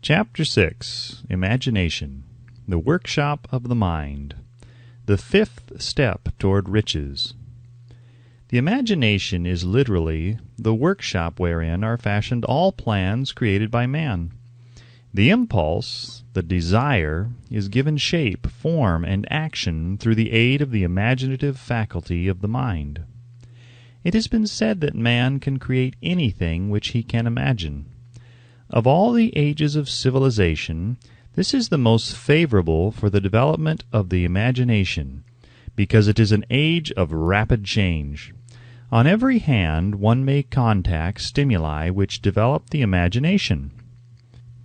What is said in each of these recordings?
Chapter 6, Imagination, the Workshop of the Mind, the fifth step toward riches. The imagination is literally the workshop wherein are fashioned all plans created by man. The impulse, the desire, is given shape, form, and action through the aid of the imaginative faculty of the mind. It has been said that man can create anything which he can imagine. Of all the ages of civilization, this is the most favorable for the development of the imagination, because it is an age of rapid change. On every hand one may contact stimuli which develop the imagination.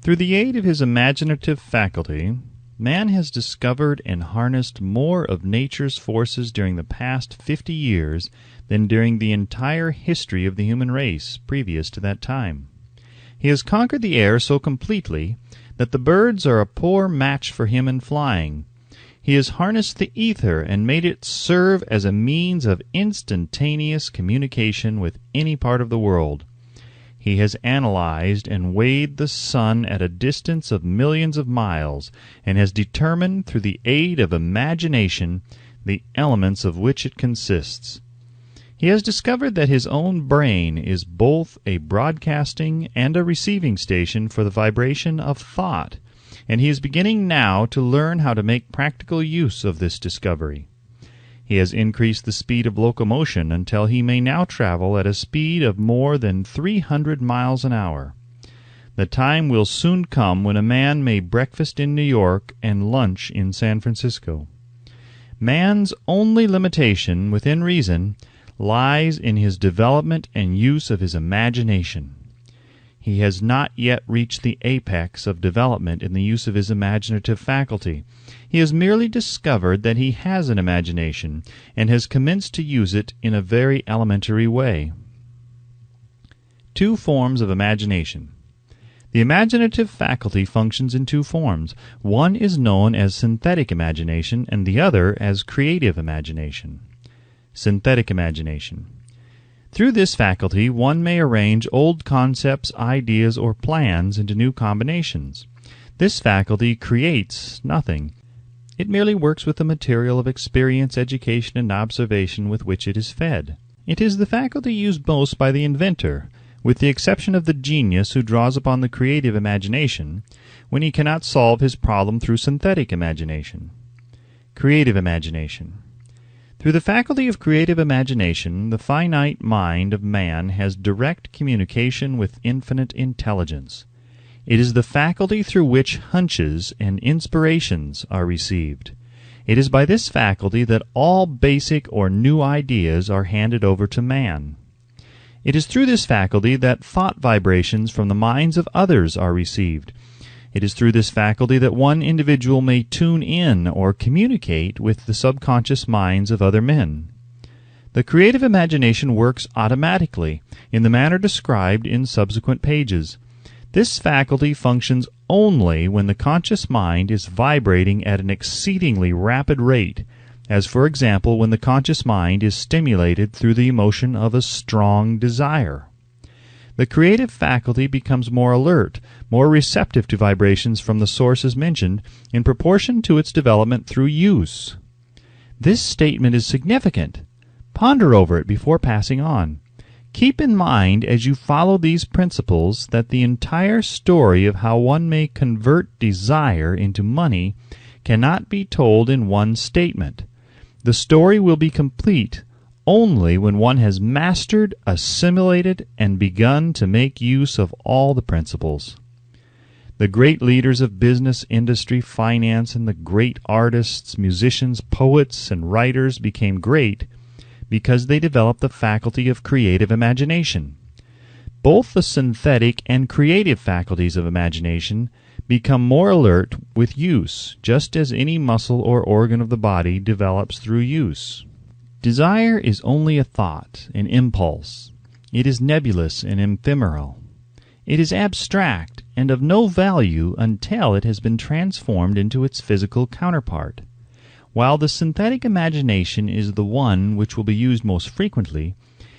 Through the aid of his imaginative faculty, man has discovered and harnessed more of nature's forces during the past 50 years than during the entire history of the human race previous to that time. He has conquered the air so completely that the birds are a poor match for him in flying. He has harnessed the ether and made it serve as a means of instantaneous communication with any part of the world. He has analyzed and weighed the sun at a distance of millions of miles, and has determined through the aid of imagination the elements of which it consists. He has discovered that his own brain is both a broadcasting and a receiving station for the vibration of thought, and he is beginning now to learn how to make practical use of this discovery. He has increased the speed of locomotion until he may now travel at a speed of more than 300 miles an hour. The time will soon come when a man may breakfast in New York and lunch in San Francisco. Man's only limitation, within reason, lies in his development and use of his imagination. He has not yet reached the apex of development in the use of his imaginative faculty. He has merely discovered that he has an imagination, and has commenced to use it in a very elementary way. Two forms of imagination. The imaginative faculty functions in two forms. One is known as synthetic imagination, and the other as creative imagination. Synthetic imagination. Through this faculty one may arrange old concepts, ideas, or plans into new combinations. This faculty creates nothing. It merely works with the material of experience, education, and observation with which it is fed. It is the faculty used most by the inventor, with the exception of the genius who draws upon the creative imagination when he cannot solve his problem through synthetic imagination. Creative imagination. Through the faculty of creative imagination, the finite mind of man has direct communication with infinite intelligence. It is the faculty through which hunches and inspirations are received. It is by this faculty that all basic or new ideas are handed over to man. It is through this faculty that thought vibrations from the minds of others are received. It is through this faculty that one individual may tune in or communicate with the subconscious minds of other men. The creative imagination works automatically, in the manner described in subsequent pages. This faculty functions only when the conscious mind is vibrating at an exceedingly rapid rate, as for example when the conscious mind is stimulated through the emotion of a strong desire. The creative faculty becomes more alert, more receptive to vibrations from the sources mentioned, in proportion to its development through use. This statement is significant. Ponder over it before passing on. Keep in mind as you follow these principles that the entire story of how one may convert desire into money cannot be told in one statement. The story will be complete only when one has mastered, assimilated, and begun to make use of all the principles. The great leaders of business, industry, finance, and the great artists, musicians, poets, and writers became great because they developed the faculty of creative imagination. Both the synthetic and creative faculties of imagination become more alert with use, just as any muscle or organ of the body develops through use. Desire is only a thought, an impulse. It is nebulous and ephemeral. It is abstract and of no value until it has been transformed into its physical counterpart. While the synthetic imagination is the one which will be used most frequently,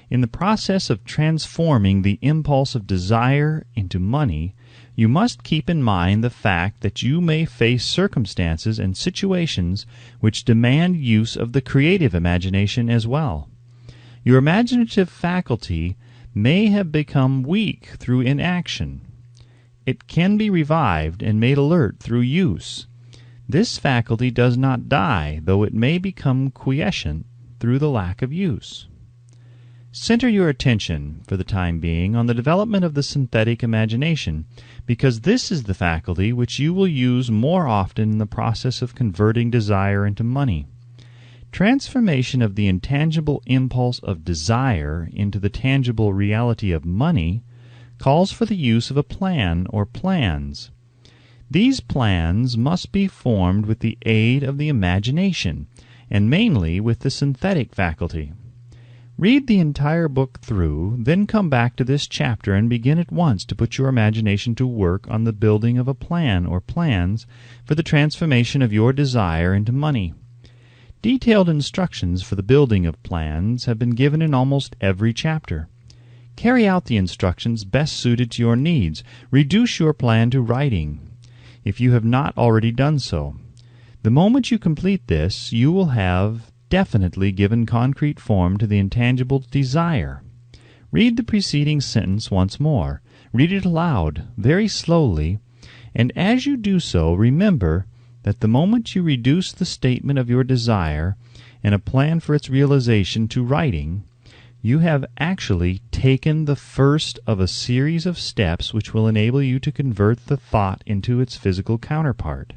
in the process of transforming the impulse of desire into money, you must keep in mind the fact that you may face circumstances and situations which demand use of the creative imagination as well. Your imaginative faculty may have become weak through inaction. It can be revived and made alert through use. This faculty does not die, though it may become quiescent through the lack of use. Center your attention, for the time being, on the development of the synthetic imagination, because this is the faculty which you will use more often in the process of converting desire into money. Transformation of the intangible impulse of desire into the tangible reality of money calls for the use of a plan or plans. These plans must be formed with the aid of the imagination, and mainly with the synthetic faculty. Read the entire book through, then come back to this chapter and begin at once to put your imagination to work on the building of a plan or plans for the transformation of your desire into money. Detailed instructions for the building of plans have been given in almost every chapter. Carry out the instructions best suited to your needs. Reduce your plan to writing, if you have not already done so. The moment you complete this, you will have definitely given concrete form to the intangible desire. Read the preceding sentence once more. Read it aloud, very slowly, and as you do so, remember that the moment you reduce the statement of your desire and a plan for its realization to writing, you have actually taken the first of a series of steps which will enable you to convert the thought into its physical counterpart.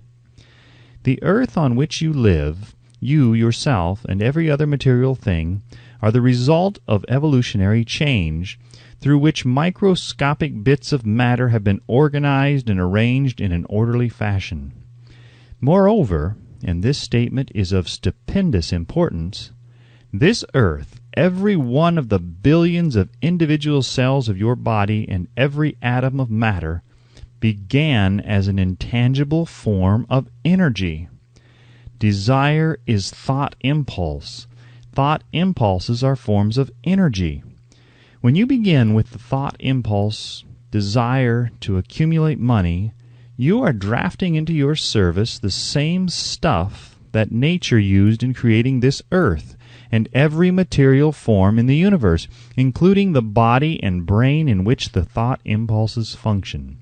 The earth on which you live, you yourself, and every other material thing are the result of evolutionary change, through which microscopic bits of matter have been organized and arranged in an orderly fashion. Moreover, and this statement is of stupendous importance, this earth, every one of the billions of individual cells of your body and every atom of matter, began as an intangible form of energy. Desire is thought impulse. Thought impulses are forms of energy. When you begin with the thought impulse, desire to accumulate money, you are drafting into your service the same stuff that nature used in creating this earth and every material form in the universe, including the body and brain in which the thought impulses function.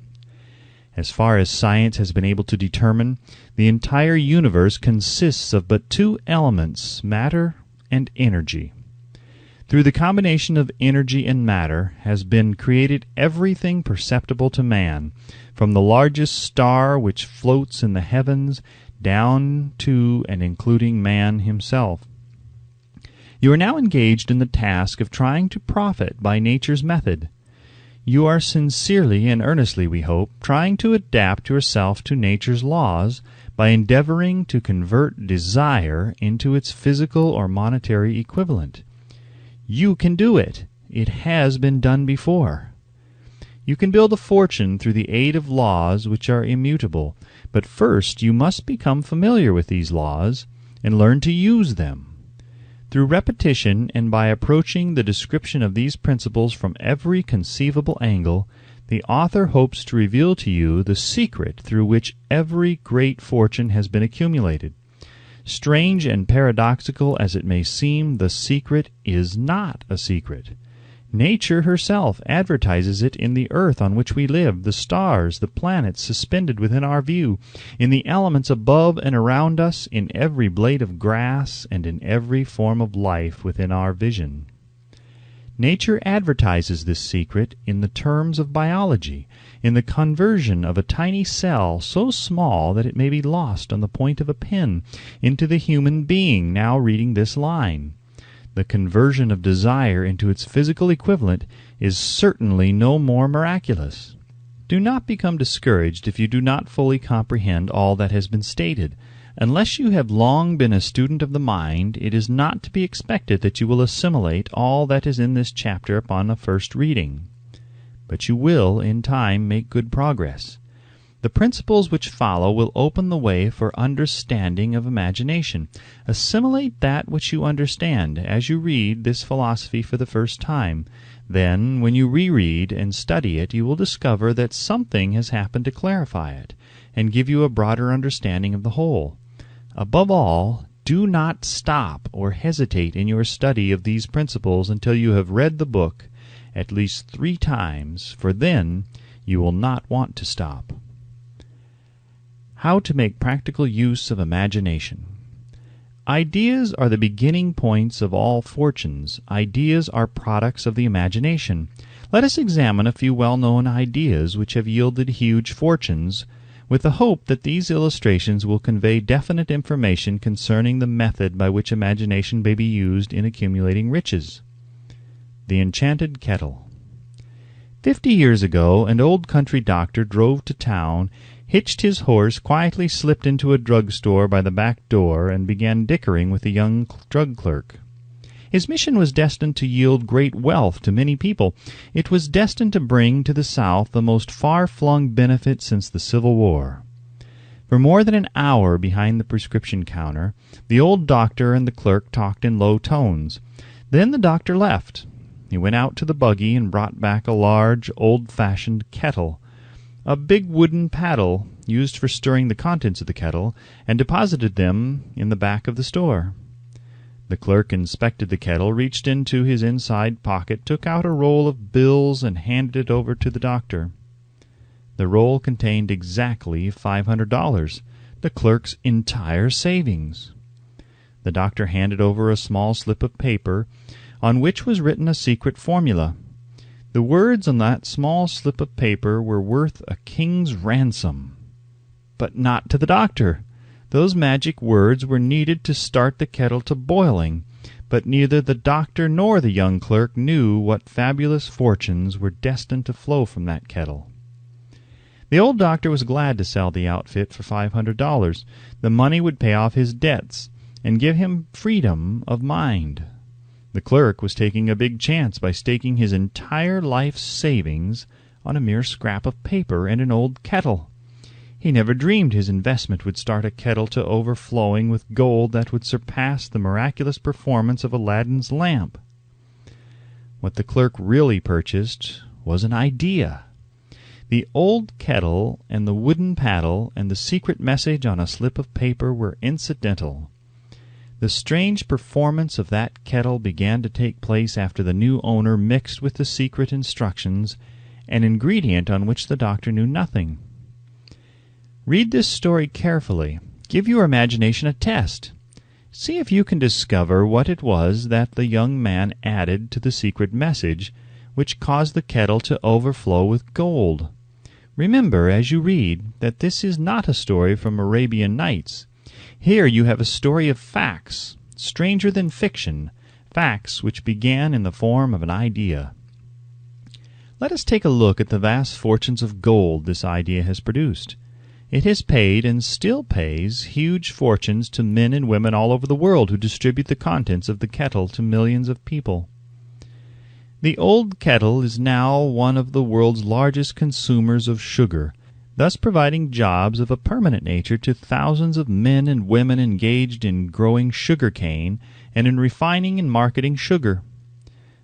As far as science has been able to determine, the entire universe consists of but two elements, matter and energy. Through the combination of energy and matter has been created everything perceptible to man, from the largest star which floats in the heavens down to and including man himself. You are now engaged in the task of trying to profit by nature's method. You are sincerely and earnestly, we hope, trying to adapt yourself to nature's laws by endeavoring to convert desire into its physical or monetary equivalent. You can do it. It has been done before. You can build a fortune through the aid of laws which are immutable, but first you must become familiar with these laws and learn to use them. Through repetition and by approaching the description of these principles from every conceivable angle, the author hopes to reveal to you the secret through which every great fortune has been accumulated. Strange and paradoxical as it may seem, the secret is not a secret. Nature herself advertises it in the earth on which we live, the stars, the planets suspended within our view, in the elements above and around us, in every blade of grass, and in every form of life within our vision. Nature advertises this secret in the terms of biology, in the conversion of a tiny cell so small that it may be lost on the point of a pin into the human being now reading this line. The conversion of desire into its physical equivalent is certainly no more miraculous. Do not become discouraged if you do not fully comprehend all that has been stated. Unless you have long been a student of the mind, it is not to be expected that you will assimilate all that is in this chapter upon a first reading. But you will, in time, make good progress. The principles which follow will open the way for understanding of imagination. Assimilate that which you understand as you read this philosophy for the first time. Then, when you reread and study it, you will discover that something has happened to clarify it and give you a broader understanding of the whole. Above all, do not stop or hesitate in your study of these principles until you have read the book at least 3 times, for then you will not want to stop. How to make practical use of imagination. Ideas are the beginning points of all fortunes. Ideas are products of the imagination. Let us examine a few well-known ideas which have yielded huge fortunes, with the hope that these illustrations will convey definite information concerning the method by which imagination may be used in accumulating riches. The Enchanted Kettle. 50 years ago, an old country doctor drove to town, hitched his horse, quietly slipped into a drugstore by the back door, and began dickering with a young drug clerk. His mission was destined to yield great wealth to many people. It was destined to bring to the South the most far-flung benefit since the Civil War. For more than an hour behind the prescription counter, the old doctor and the clerk talked in low tones. Then the doctor left. He went out to the buggy and brought back a large, old-fashioned kettle, a big wooden paddle used for stirring the contents of the kettle, and deposited them in the back of the store. The clerk inspected the kettle, reached into his inside pocket, took out a roll of bills, and handed it over to the doctor. The roll contained exactly $500, the clerk's entire savings. The doctor handed over a small slip of paper on which was written a secret formula. The words on that small slip of paper were worth a king's ransom. But not to the doctor. Those magic words were needed to start the kettle to boiling, but neither the doctor nor the young clerk knew what fabulous fortunes were destined to flow from that kettle. The old doctor was glad to sell the outfit for $500. The money would pay off his debts and give him freedom of mind. The clerk was taking a big chance by staking his entire life's savings on a mere scrap of paper and an old kettle. He never dreamed his investment would start a kettle to overflowing with gold that would surpass the miraculous performance of Aladdin's lamp. What the clerk really purchased was an idea. The old kettle and the wooden paddle and the secret message on a slip of paper were incidental. The strange performance of that kettle began to take place after the new owner mixed with the secret instructions an ingredient on which the doctor knew nothing. Read this story carefully. Give your imagination a test. See if you can discover what it was that the young man added to the secret message which caused the kettle to overflow with gold. Remember, as you read, that this is not a story from Arabian Nights. Here you have a story of facts, stranger than fiction, facts which began in the form of an idea. Let us take a look at the vast fortunes of gold this idea has produced. It has paid, and still pays, huge fortunes to men and women all over the world who distribute the contents of the kettle to millions of people. The old kettle is now one of the world's largest consumers of sugar, thus providing jobs of a permanent nature to thousands of men and women engaged in growing sugar cane and in refining and marketing sugar.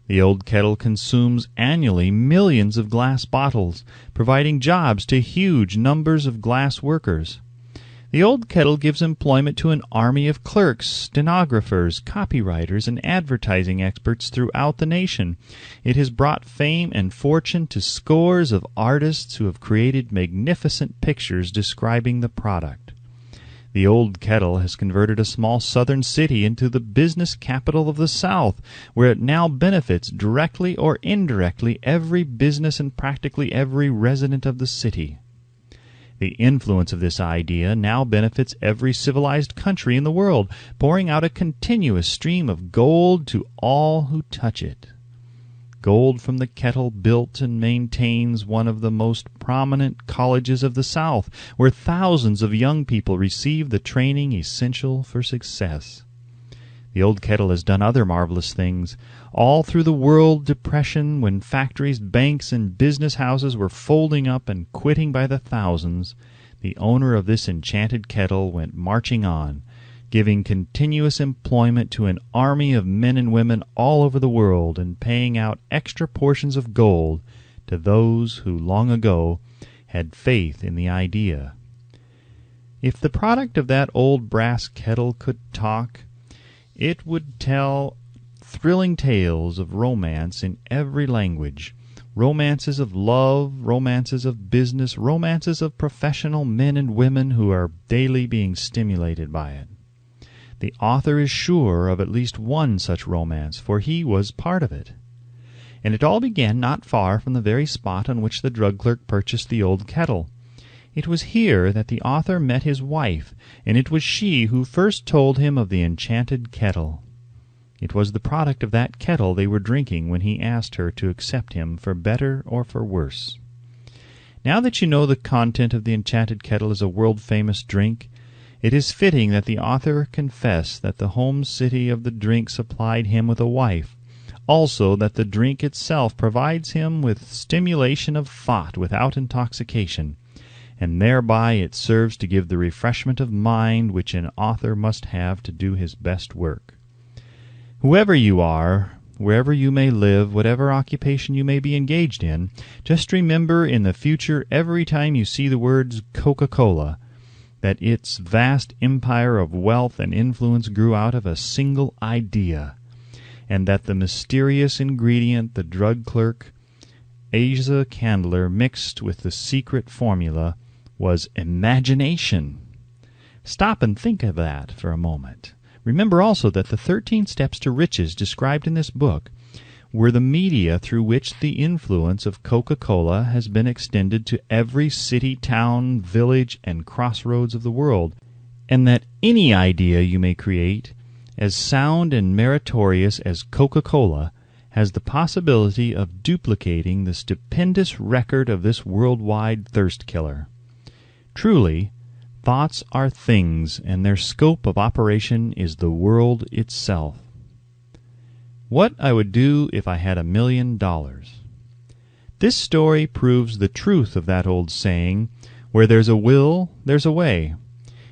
The old kettle consumes annually millions of glass bottles, providing jobs to huge numbers of glass workers. The old kettle gives employment to an army of clerks, stenographers, copywriters, and advertising experts throughout the nation. It has brought fame and fortune to scores of artists who have created magnificent pictures describing the product. The old kettle has converted a small southern city into the business capital of the South, where it now benefits directly or indirectly every business and practically every resident of the city. The influence of this idea now benefits every civilized country in the world, pouring out a continuous stream of gold to all who touch it. Gold from the kettle built and maintains one of the most prominent colleges of the South, where thousands of young people receive the training essential for success. The old kettle has done other marvelous things. All through the world depression, when factories, banks, and business houses were folding up and quitting by the thousands, the owner of this enchanted kettle went marching on, giving continuous employment to an army of men and women all over the world, and paying out extra portions of gold to those who long ago had faith in the idea. If the product of that old brass kettle could talk, it would tell thrilling tales of romance in every language, romances of love, romances of business, romances of professional men and women who are daily being stimulated by it. The author is sure of at least one such romance, for he was part of it. And it all began not far from the very spot on which the drug clerk purchased the old kettle. It was here that the author met his wife, and it was she who first told him of the enchanted kettle. It was the product of that kettle they were drinking when he asked her to accept him for better or for worse. Now that you know the content of the enchanted kettle is a world-famous drink, it is fitting that the author confess that the home city of the drink supplied him with a wife, also that the drink itself provides him with stimulation of thought without intoxication, and thereby it serves to give the refreshment of mind which an author must have to do his best work. Whoever you are, wherever you may live, whatever occupation you may be engaged in, just remember in the future every time you see the words Coca-Cola that its vast empire of wealth and influence grew out of a single idea, and that the mysterious ingredient the drug clerk, Asa Candler, mixed with the secret formula was imagination. Stop and think of that for a moment. Remember also that the 13 steps to riches described in this book were the media through which the influence of Coca-Cola has been extended to every city, town, village, and crossroads of the world, and that any idea you may create, as sound and meritorious as Coca-Cola, has the possibility of duplicating the stupendous record of this worldwide thirst killer. Truly, thoughts are things, and their scope of operation is the world itself. What I would do if I had $1 million. This story proves the truth of that old saying, "Where there's a will, there's a way."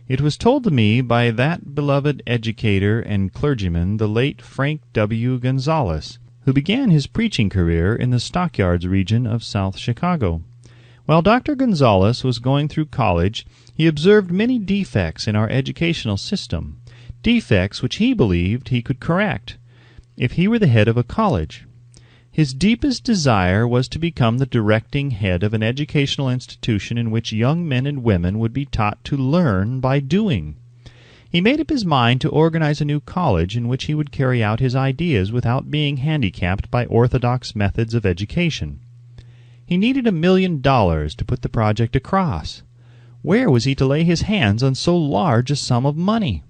It was told to me by that beloved educator and clergyman, the late Frank W. Gonzalez, who began his preaching career in the stockyards region of South Chicago. While Dr. Gonzalez was going through college, he observed many defects in our educational system, defects which he believed he could correct if he were the head of a college. His deepest desire was to become the directing head of an educational institution in which young men and women would be taught to learn by doing. He made up his mind to organize a new college in which he would carry out his ideas without being handicapped by orthodox methods of education. He needed $1 million to put the project across. Where was he to lay his hands on so large a sum of money?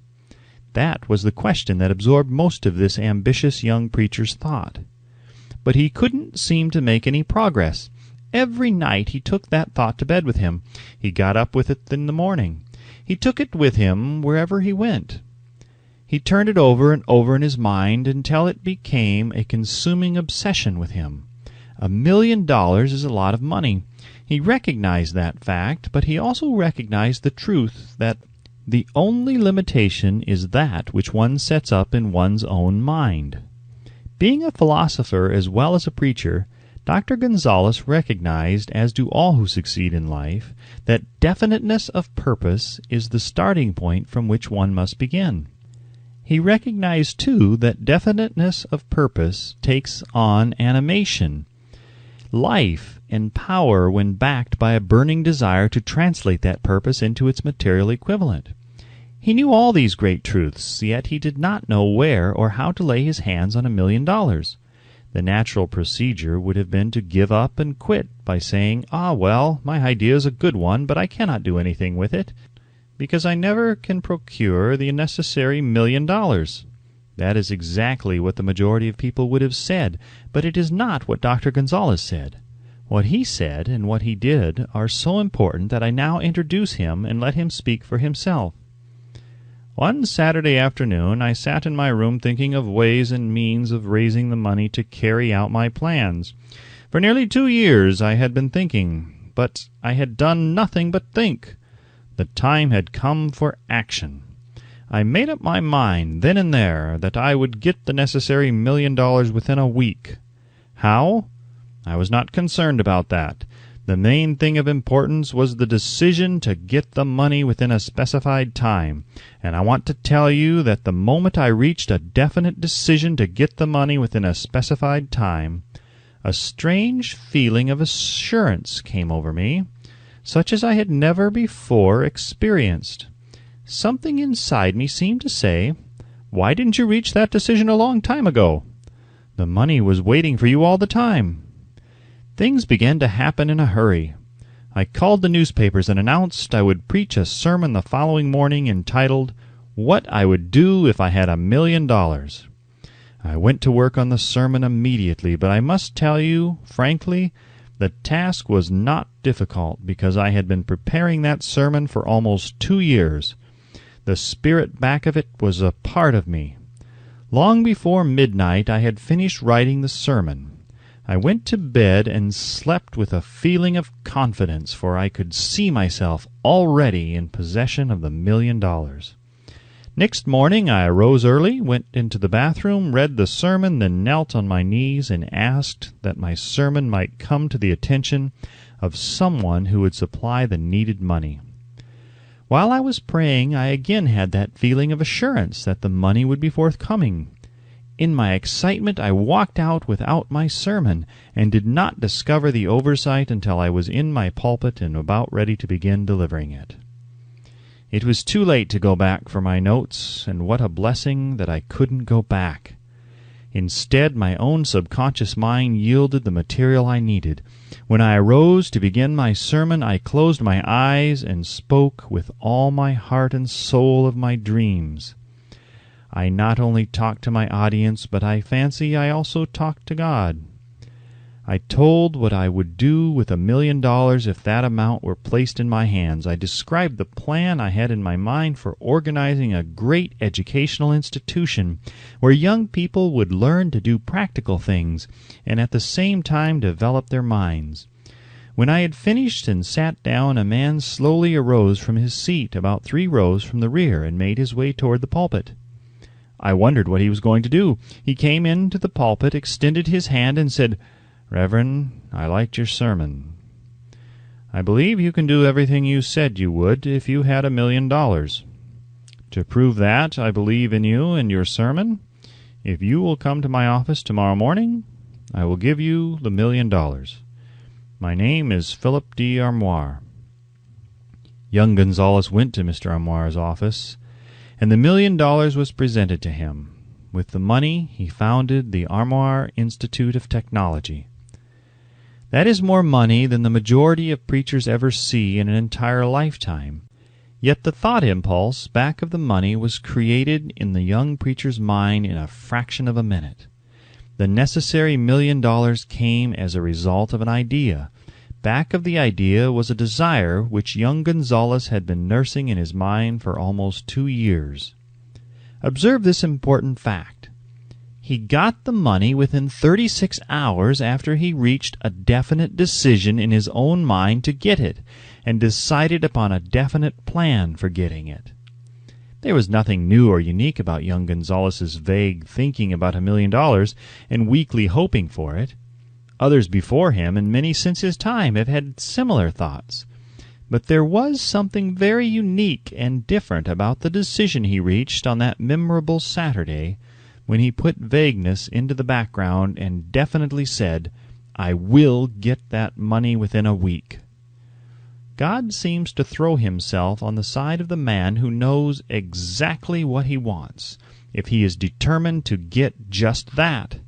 That was the question that absorbed most of this ambitious young preacher's thought. But he couldn't seem to make any progress. Every night he took that thought to bed with him. He got up with it in the morning. He took it with him wherever he went. He turned it over and over in his mind until it became a consuming obsession with him. $1 million is a lot of money. He recognized that fact, but he also recognized the truth that the only limitation is that which one sets up in one's own mind. Being a philosopher as well as a preacher, Dr. Gonzalez recognized, as do all who succeed in life, that definiteness of purpose is the starting point from which one must begin. He recognized, too, that definiteness of purpose takes on animation, life, and power when backed by a burning desire to translate that purpose into its material equivalent. He knew all these great truths, yet he did not know where or how to lay his hands on $1 million. The natural procedure would have been to give up and quit by saying, well, my idea is a good one, but I cannot do anything with it, because I never can procure the necessary $1 million. That is exactly what the majority of people would have said, but it is not what Dr. Gonzalez said. What he said and what he did are so important that I now introduce him and let him speak for himself. One Saturday afternoon I sat in my room thinking of ways and means of raising the money to carry out my plans. For nearly 2 years I had been thinking, but I had done nothing but think. The time had come for action. I made up my mind then and there that I would get the necessary $1 million within a week. How? I was not concerned about that. The main thing of importance was the decision to get the money within a specified time, and I want to tell you that the moment I reached a definite decision to get the money within a specified time, a strange feeling of assurance came over me, such as I had never before experienced. Something inside me seemed to say, "Why didn't you reach that decision a long time ago? The money was waiting for you all the time." Things began to happen in a hurry. I called the newspapers and announced I would preach a sermon the following morning entitled, "What I Would Do If I Had $1 Million." I went to work on the sermon immediately, but I must tell you, frankly, the task was not difficult because I had been preparing that sermon for almost 2 years. The spirit back of it was a part of me. Long before midnight I had finished writing the sermon. I went to bed and slept with a feeling of confidence, for I could see myself already in possession of the $1 million. Next morning I arose early, went into the bathroom, read the sermon, then knelt on my knees and asked that my sermon might come to the attention of someone who would supply the needed money. While I was praying, I again had that feeling of assurance that the money would be forthcoming. In my excitement I walked out without my sermon, and did not discover the oversight until I was in my pulpit and about ready to begin delivering it. It was too late to go back for my notes, and what a blessing that I couldn't go back. Instead, my own subconscious mind yielded the material I needed. When I arose to begin my sermon, I closed my eyes and spoke with all my heart and soul of my dreams. I not only talked to my audience, but I fancy I also talked to God. I told what I would do with $1 million if that amount were placed in my hands. I described the plan I had in my mind for organizing a great educational institution where young people would learn to do practical things and at the same time develop their minds. When I had finished and sat down, a man slowly arose from his seat about 3 rows from the rear and made his way toward the pulpit. I wondered what he was going to do. He came into the pulpit, extended his hand, and said, "Reverend, I liked your sermon. I believe you can do everything you said you would if you had $1 million. To prove that I believe in you and your sermon, if you will come to my office tomorrow morning, I will give you the $1 million. My name is Philip D. Armoire." Young Gonzalez went to Mr. Armoire's office, and the $1 million was presented to him. With the money, he founded the Armoire Institute of Technology. That is more money than the majority of preachers ever see in an entire lifetime. Yet the thought impulse back of the money was created in the young preacher's mind in a fraction of a minute. The necessary $1 million came as a result of an idea. Back of the idea was a desire which young Gonzalez had been nursing in his mind for almost 2 years. Observe this important fact. He got the money within 36 hours after he reached a definite decision in his own mind to get it, and decided upon a definite plan for getting it. There was nothing new or unique about young Gonzalez's vague thinking about $1 million and weakly hoping for it. Others before him, and many since his time, have had similar thoughts. But there was something very unique and different about the decision he reached on that memorable Saturday when he put vagueness into the background and definitely said, "I will get that money within a week." God seems to throw himself on the side of the man who knows exactly what he wants, if he is determined to get just that.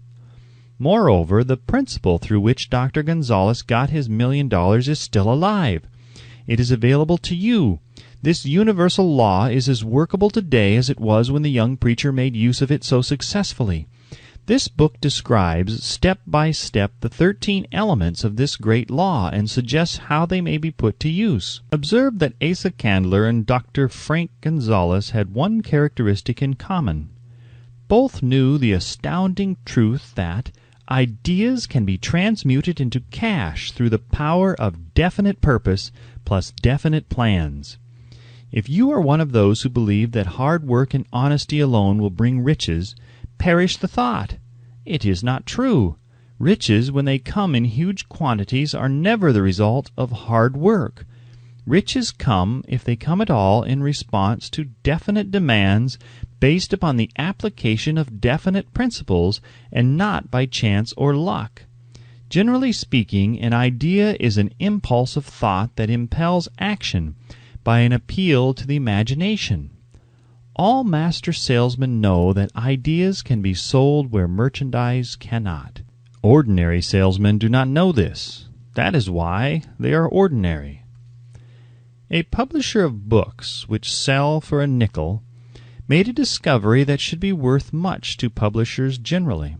Moreover, the principle through which Dr. Gonzalez got his $1 million is still alive. It is available to you. This universal law is as workable today as it was when the young preacher made use of it so successfully. This book describes step by step the 13 elements of this great law and suggests how they may be put to use. Observe that Asa Candler and Dr. Frank Gonzalez had one characteristic in common. Both knew the astounding truth that ideas can be transmuted into cash through the power of definite purpose plus definite plans. If you are one of those who believe that hard work and honesty alone will bring riches, perish the thought. It is not true. Riches, when they come in huge quantities, are never the result of hard work. Riches come, if they come at all, in response to definite demands based upon the application of definite principles and not by chance or luck. Generally speaking, an idea is an impulse of thought that impels action by an appeal to the imagination. All master salesmen know that ideas can be sold where merchandise cannot. Ordinary salesmen do not know this. That is why they are ordinary. A publisher of books which sell for a nickel made a discovery that should be worth much to publishers generally.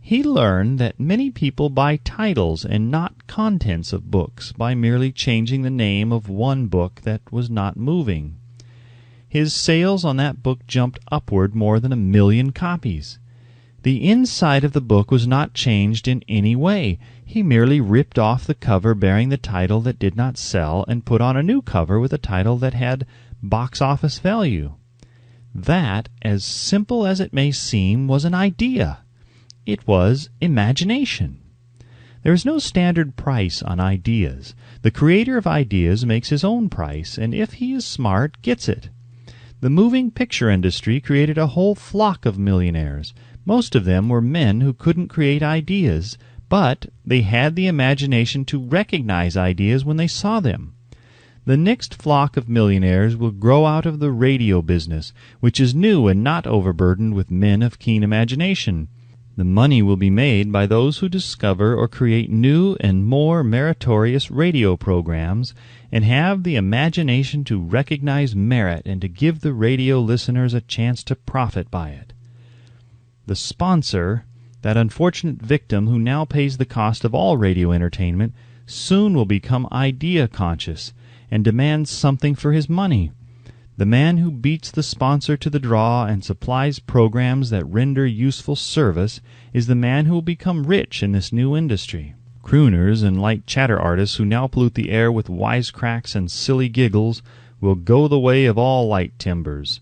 He learned that many people buy titles and not contents of books by merely changing the name of one book that was not moving. His sales on that book jumped upward more than 1 million copies. The inside of the book was not changed in any way. He merely ripped off the cover bearing the title that did not sell and put on a new cover with a title that had box office value. That, as simple as it may seem, was an idea. It was imagination. There is no standard price on ideas. The creator of ideas makes his own price, and if he is smart, gets it. The moving picture industry created a whole flock of millionaires. Most of them were men who couldn't create ideas, but they had the imagination to recognize ideas when they saw them. The next flock of millionaires will grow out of the radio business, which is new and not overburdened with men of keen imagination. The money will be made by those who discover or create new and more meritorious radio programs and have the imagination to recognize merit and to give the radio listeners a chance to profit by it. The sponsor, that unfortunate victim who now pays the cost of all radio entertainment, soon will become idea-conscious and demand something for his money. The man who beats the sponsor to the draw and supplies programs that render useful service is the man who will become rich in this new industry. Crooners and light chatter artists who now pollute the air with wisecracks and silly giggles will go the way of all light timbers,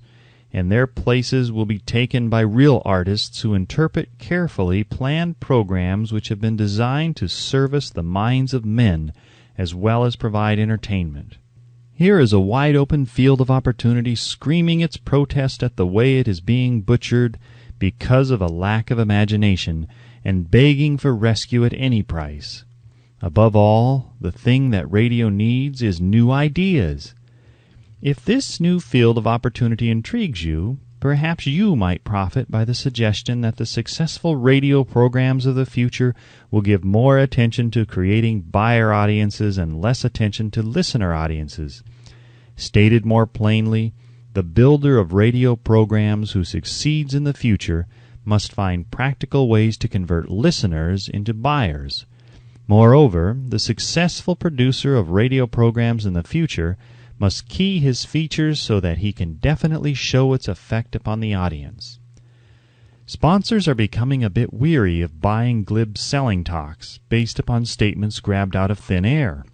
and their places will be taken by real artists who interpret carefully planned programs which have been designed to service the minds of men as well as provide entertainment. Here is a wide-open field of opportunity screaming its protest at the way it is being butchered because of a lack of imagination and begging for rescue at any price. Above all, the thing that radio needs is new ideas. If this new field of opportunity intrigues you, perhaps you might profit by the suggestion that the successful radio programs of the future will give more attention to creating buyer audiences and less attention to listener audiences. Stated more plainly, the builder of radio programs who succeeds in the future must find practical ways to convert listeners into buyers. Moreover, the successful producer of radio programs in the future must key his features so that he can definitely show its effect upon the audience. Sponsors are becoming a bit weary of buying glib selling talks based upon statements grabbed out of thin air.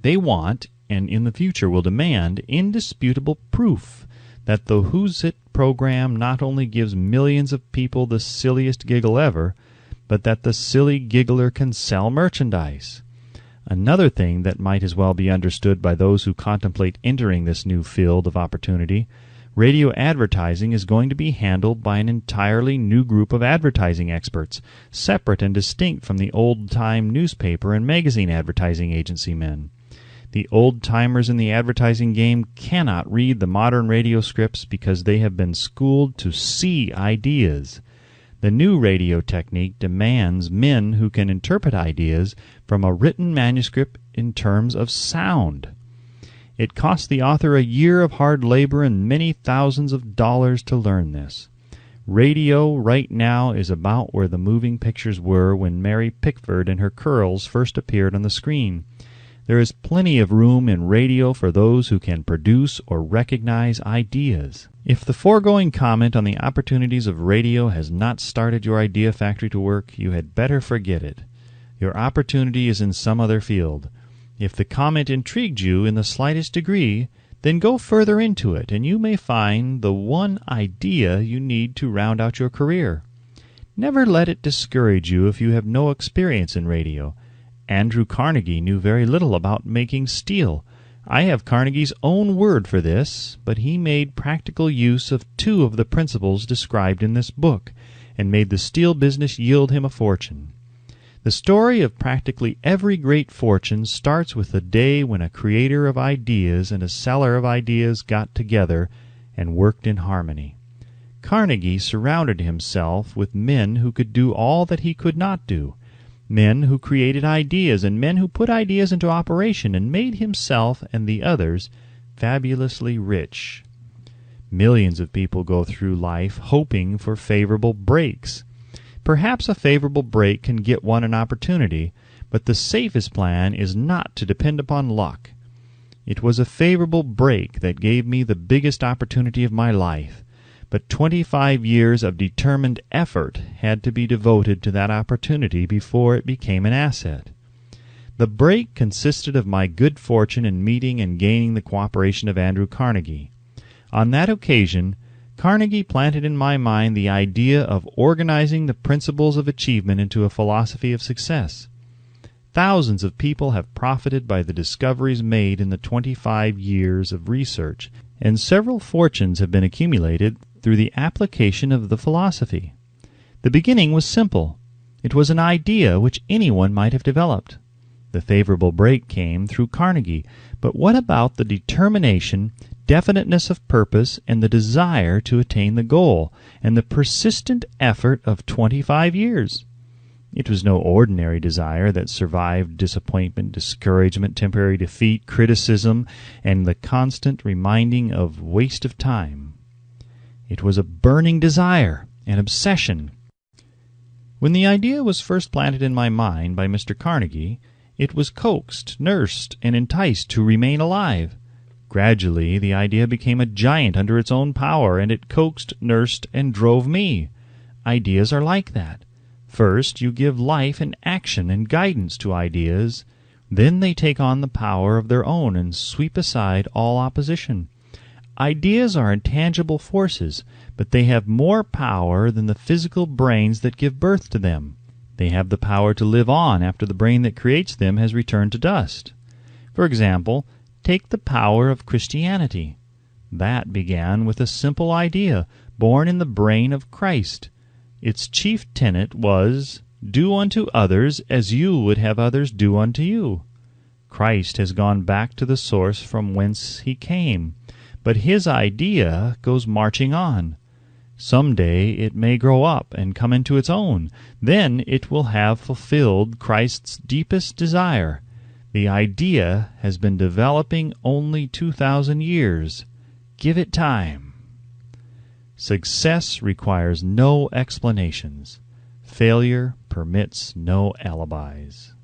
They want, and in the future will demand, indisputable proof that the Who's It program not only gives millions of people the silliest giggle ever, but that the silly giggler can sell merchandise. Another thing that might as well be understood by those who contemplate entering this new field of opportunity: radio advertising is going to be handled by an entirely new group of advertising experts, separate and distinct from the old-time newspaper and magazine advertising agency men. The old-timers in the advertising game cannot read the modern radio scripts because they have been schooled to see ideas. The new radio technique demands men who can interpret ideas from a written manuscript in terms of sound. It costs the author a year of hard labor and many thousands of dollars to learn this. Radio right now is about where the moving pictures were when Mary Pickford and her curls first appeared on the screen. There is plenty of room in radio for those who can produce or recognize ideas. If the foregoing comment on the opportunities of radio has not started your idea factory to work, you had better forget it. Your opportunity is in some other field. If the comment intrigued you in the slightest degree, Then go further into it, and you may find the one idea you need to round out your career. Never let it discourage you if you have no experience in radio. Andrew Carnegie knew very little about making steel. I have Carnegie's own word for this, but he made practical use of 2 of the principles described in this book, and made the steel business yield him a fortune. The story of practically every great fortune starts with the day when a creator of ideas and a seller of ideas got together and worked in harmony. Carnegie surrounded himself with men who could do all that he could not do, men who created ideas and men who put ideas into operation and made himself and the others fabulously rich. Millions of people go through life hoping for favorable breaks. Perhaps a favorable break can get one an opportunity, but the safest plan is not to depend upon luck. It was a favorable break that gave me the biggest opportunity of my life, but 25 years of determined effort had to be devoted to that opportunity before it became an asset. The break consisted of my good fortune in meeting and gaining the cooperation of Andrew Carnegie. On that occasion, Carnegie planted in my mind the idea of organizing the principles of achievement into a philosophy of success. Thousands of people have profited by the discoveries made in the 25 years of research, and several fortunes have been accumulated through the application of the philosophy. The beginning was simple. It was an idea which anyone might have developed. The favorable break came through Carnegie, but what about the determination, definiteness of purpose, and the desire to attain the goal, and the persistent effort of 25 years? It was no ordinary desire that survived disappointment, discouragement, temporary defeat, criticism, and the constant reminding of waste of time. It was a burning desire, an obsession. When the idea was first planted in my mind by Mr. Carnegie, it was coaxed, nursed, and enticed to remain alive. Gradually, the idea became a giant under its own power, and it coaxed, nursed, and drove me. Ideas are like that. First, you give life and action and guidance to ideas. Then they take on the power of their own and sweep aside all opposition. Ideas are intangible forces, but they have more power than the physical brains that give birth to them. They have the power to live on after the brain that creates them has returned to dust. For example, take the power of Christianity. That began with a simple idea, born in the brain of Christ. Its chief tenet was, "Do unto others as you would have others do unto you." Christ has gone back to the source from whence he came, but his idea goes marching on. Some day it may grow up and come into its own. Then it will have fulfilled Christ's deepest desire. The idea has been developing only 2,000 years. Give it time. Success requires no explanations. Failure permits no alibis.